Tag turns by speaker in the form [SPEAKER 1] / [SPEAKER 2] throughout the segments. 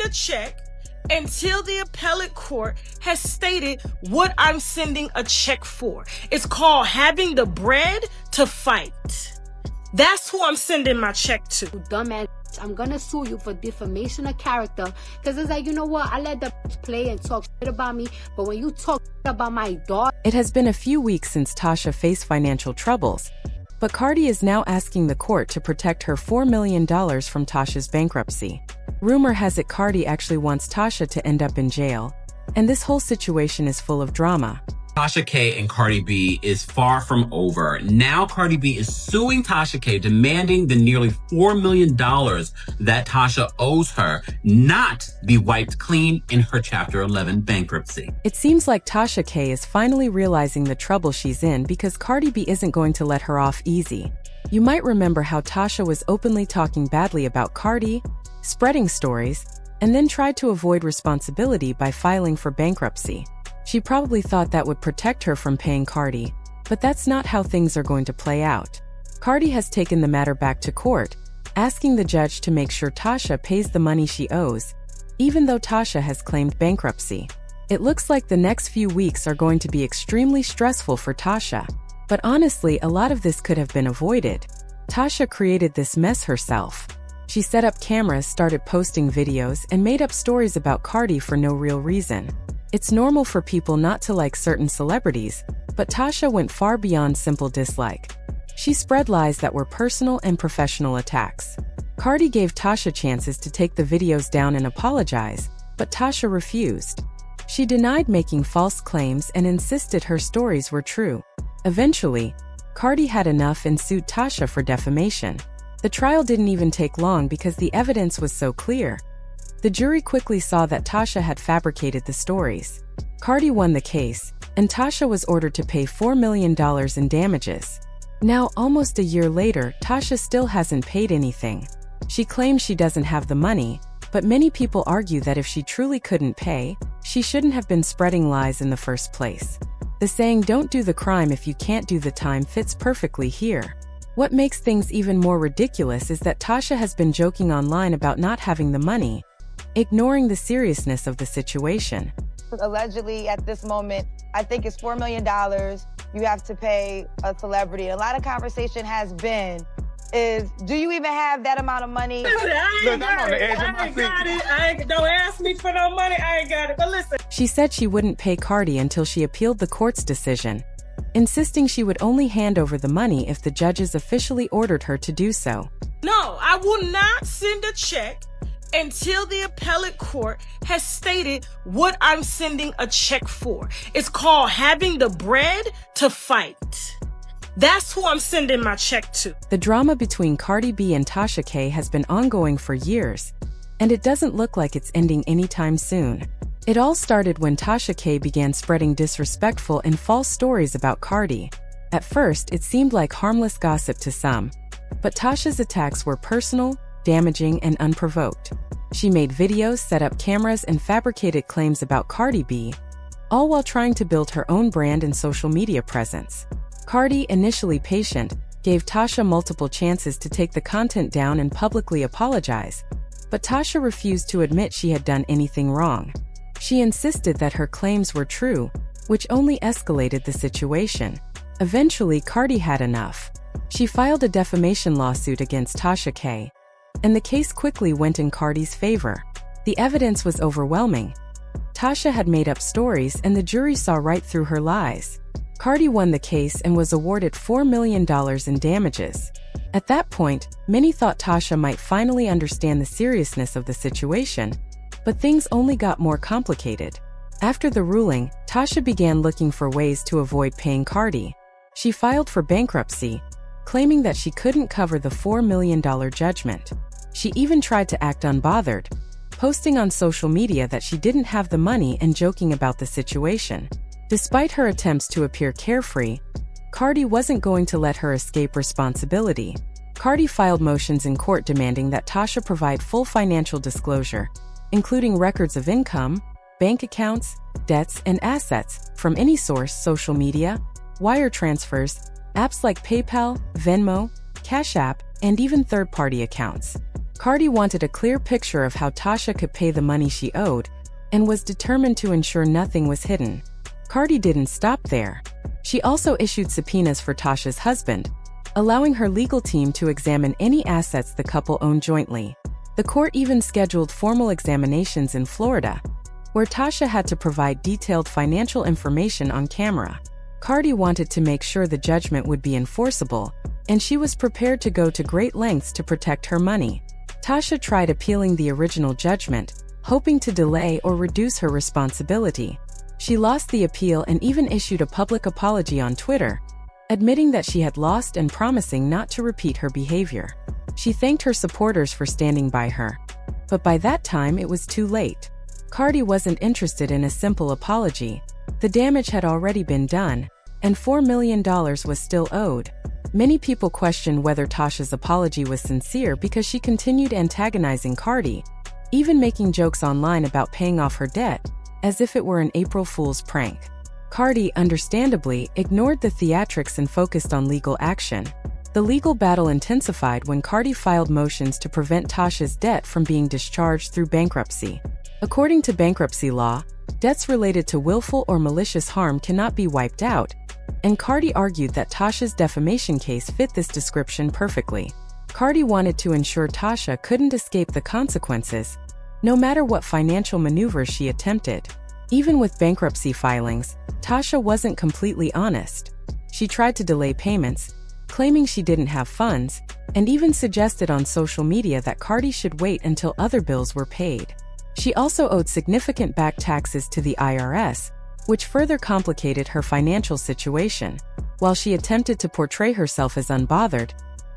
[SPEAKER 1] send a check until the appellate court has stated what I'm sending a check for. It's called having the bread to fight. That's who I'm sending my check to.
[SPEAKER 2] Dumbass, I'm gonna sue you for defamation of character. Cause it's like, you know what? I let the play and talk shit about me, but when you talk about my daughter.
[SPEAKER 3] It has been a few weeks since Tasha faced financial troubles, but Cardi is now asking the court to protect her $4 million from Tasha's bankruptcy. Rumor has it Cardi actually wants Tasha to end up in jail, and this whole situation is full of drama.
[SPEAKER 4] Tasha K and Cardi B is far from over. Now Cardi B is suing Tasha K, demanding the nearly $4 million that Tasha owes her not be wiped clean in her Chapter 11 bankruptcy.
[SPEAKER 3] It seems like Tasha K is finally realizing the trouble she's in because Cardi B isn't going to let her off easy. You might remember how Tasha was openly talking badly about Cardi, spreading stories, and then tried to avoid responsibility by filing for bankruptcy. She probably thought that would protect her from paying Cardi, but that's not how things are going to play out. Cardi has taken the matter back to court, asking the judge to make sure Tasha pays the money she owes, even though Tasha has claimed bankruptcy. It looks like the next few weeks are going to be extremely stressful for Tasha, but honestly, a lot of this could have been avoided. Tasha created this mess herself. She set up cameras, started posting videos, and made up stories about Cardi for no real reason. It's normal for people not to like certain celebrities, but Tasha went far beyond simple dislike. She spread lies that were personal and professional attacks. Cardi gave Tasha chances to take the videos down and apologize, but Tasha refused. She denied making false claims and insisted her stories were true. Eventually, Cardi had enough and sued Tasha for defamation. The trial didn't even take long because the evidence was so clear. The jury quickly saw that Tasha had fabricated the stories. Cardi won the case, and Tasha was ordered to pay $4 million in damages. Now, almost a year later, Tasha still hasn't paid anything. She claims she doesn't have the money, but many people argue that if she truly couldn't pay, she shouldn't have been spreading lies in the first place. The saying, "Don't do the crime if you can't do the time," fits perfectly here. What makes things even more ridiculous is that Tasha has been joking online about not having the money, ignoring the seriousness of the situation.
[SPEAKER 5] Allegedly, at this moment, I think it's $4 million you have to pay a celebrity. A lot of conversation has been, do you even have that amount of money?
[SPEAKER 1] Look, I'm on the edge of my seat. Don't ask me for no money, I ain't got it, but listen.
[SPEAKER 3] She said she wouldn't pay Cardi until she appealed the court's decision, insisting she would only hand over the money if the judges officially ordered her to do so.
[SPEAKER 1] No, I will not send a check until the appellate court has stated what I'm sending a check for. It's called having the bread to fight. That's who I'm sending my check to.
[SPEAKER 3] The drama between Cardi B and Tasha K has been ongoing for years, and it doesn't look like it's ending anytime soon. It all started when Tasha K began spreading disrespectful and false stories about Cardi. At first, it seemed like harmless gossip to some, but Tasha's attacks were personal, damaging, and unprovoked. She made videos, set up cameras, and fabricated claims about Cardi B, all while trying to build her own brand and social media presence. Cardi, initially patient, gave Tasha multiple chances to take the content down and publicly apologize, but Tasha refused to admit she had done anything wrong. She insisted that her claims were true, which only escalated the situation. Eventually, Cardi had enough. She filed a defamation lawsuit against Tasha K, and the case quickly went in Cardi's favor. The evidence was overwhelming. Tasha had made up stories, and the jury saw right through her lies. Cardi won the case and was awarded $4 million in damages. At that point, many thought Tasha might finally understand the seriousness of the situation, but things only got more complicated. After the ruling, Tasha began looking for ways to avoid paying Cardi. She filed for bankruptcy, claiming that she couldn't cover the $4 million judgment. She even tried to act unbothered, posting on social media that she didn't have the money and joking about the situation. Despite her attempts to appear carefree, Cardi wasn't going to let her escape responsibility. Cardi filed motions in court demanding that Tasha provide full financial disclosure, including records of income, bank accounts, debts, and assets from any source: social media, wire transfers, apps like PayPal, Venmo, Cash App, and even third-party accounts. Cardi wanted a clear picture of how Tasha could pay the money she owed and was determined to ensure nothing was hidden. Cardi didn't stop there. She also issued subpoenas for Tasha's husband, allowing her legal team to examine any assets the couple owned jointly. The court even scheduled formal examinations in Florida, where Tasha had to provide detailed financial information on camera. Cardi wanted to make sure the judgment would be enforceable, and she was prepared to go to great lengths to protect her money. Tasha tried appealing the original judgment, hoping to delay or reduce her responsibility. She lost the appeal and even issued a public apology on Twitter, admitting that she had lost and promising not to repeat her behavior. She thanked her supporters for standing by her. But by that time, it was too late. Cardi wasn't interested in a simple apology. The damage had already been done, and $4 million was still owed. Many people questioned whether Tasha's apology was sincere because she continued antagonizing Cardi, even making jokes online about paying off her debt, as if it were an April Fool's prank. Cardi, understandably, ignored the theatrics and focused on legal action. The legal battle intensified when Cardi filed motions to prevent Tasha's debt from being discharged through bankruptcy. According to bankruptcy law, debts related to willful or malicious harm cannot be wiped out, and Cardi argued that Tasha's defamation case fit this description perfectly. Cardi wanted to ensure Tasha couldn't escape the consequences, no matter what financial maneuvers she attempted. Even with bankruptcy filings, Tasha wasn't completely honest. She tried to delay payments, claiming she didn't have funds, and even suggested on social media that Cardi should wait until other bills were paid. She also owed significant back taxes to the IRS, which further complicated her financial situation. While she attempted to portray herself as unbothered,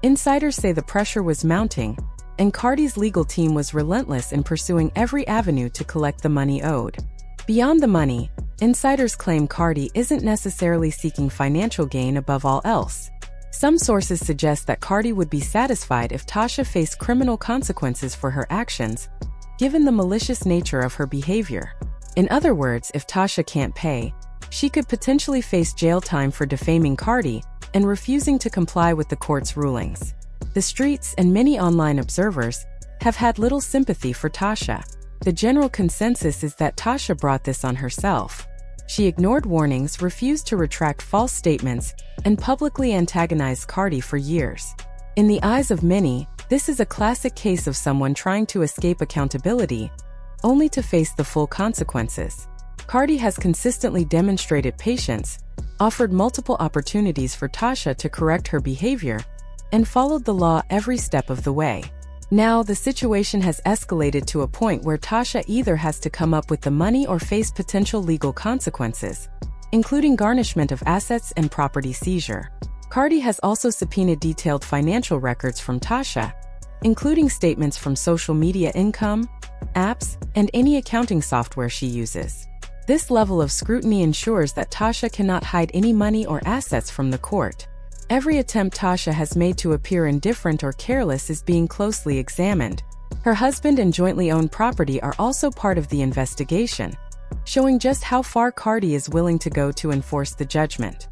[SPEAKER 3] insiders say the pressure was mounting, and Cardi's legal team was relentless in pursuing every avenue to collect the money owed. Beyond the money, insiders claim Cardi isn't necessarily seeking financial gain above all else. Some sources suggest that Cardi would be satisfied if Tasha faced criminal consequences for her actions, given the malicious nature of her behavior. In other words, if Tasha can't pay, she could potentially face jail time for defaming Cardi and refusing to comply with the court's rulings. The streets and many online observers have had little sympathy for Tasha. The general consensus is that Tasha brought this on herself. She ignored warnings, refused to retract false statements, and publicly antagonized Cardi for years. In the eyes of many, this is a classic case of someone trying to escape accountability, only to face the full consequences. Cardi has consistently demonstrated patience, offered multiple opportunities for Tasha to correct her behavior, and followed the law every step of the way. Now, the situation has escalated to a point where Tasha either has to come up with the money or face potential legal consequences, including garnishment of assets and property seizure. Cardi has also subpoenaed detailed financial records from Tasha, including statements from social media income, apps, and any accounting software she uses. This level of scrutiny ensures that Tasha cannot hide any money or assets from the court. Every attempt Tasha has made to appear indifferent or careless is being closely examined. Her husband and jointly owned property are also part of the investigation, showing just how far Cardi is willing to go to enforce the judgment.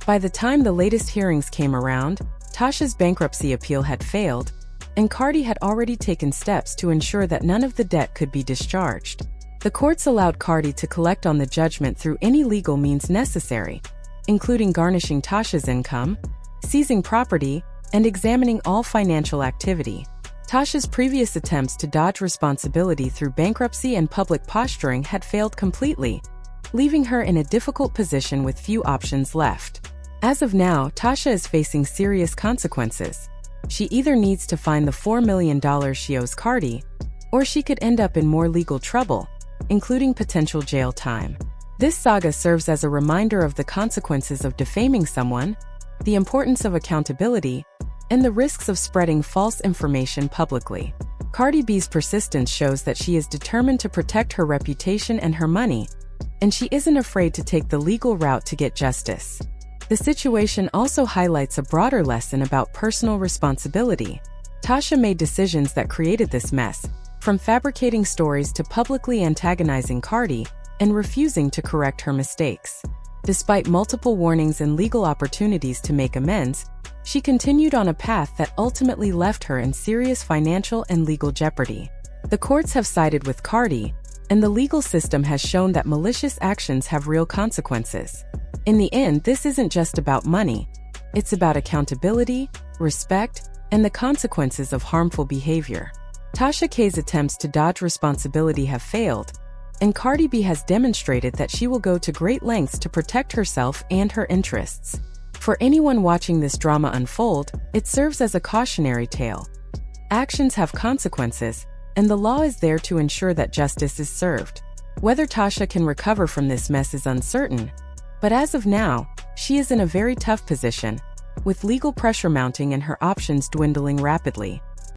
[SPEAKER 3] By the time the latest hearings came around, Tasha's bankruptcy appeal had failed, and Cardi had already taken steps to ensure that none of the debt could be discharged. The courts allowed Cardi to collect on the judgment through any legal means necessary, including garnishing Tasha's income, seizing property, and examining all financial activity. Tasha's previous attempts to dodge responsibility through bankruptcy and public posturing had failed completely, leaving her in a difficult position with few options left. As of now, Tasha is facing serious consequences. She either needs to find the $4 million she owes Cardi, or she could end up in more legal trouble, including potential jail time. This saga serves as a reminder of the consequences of defaming someone, the importance of accountability, and the risks of spreading false information publicly. Cardi B's persistence shows that she is determined to protect her reputation and her money, and she isn't afraid to take the legal route to get justice. The situation also highlights a broader lesson about personal responsibility. Tasha made decisions that created this mess, from fabricating stories to publicly antagonizing Cardi and refusing to correct her mistakes. Despite multiple warnings and legal opportunities to make amends, She continued on a path that ultimately left her in serious financial and legal jeopardy. The courts have sided with Cardi, and the legal system has shown that malicious actions have real consequences. In the end, this isn't just about money. It's about accountability, respect, and the consequences of harmful behavior. Tasha K's attempts to dodge responsibility have failed, and Cardi B has demonstrated that she will go to great lengths to protect herself and her interests. For anyone watching this drama unfold, it serves as a cautionary tale. Actions have consequences, and the law is there to ensure that justice is served. Whether Tasha can recover from this mess is uncertain, but as of now, she is in a very tough position, with legal pressure mounting and her options dwindling rapidly.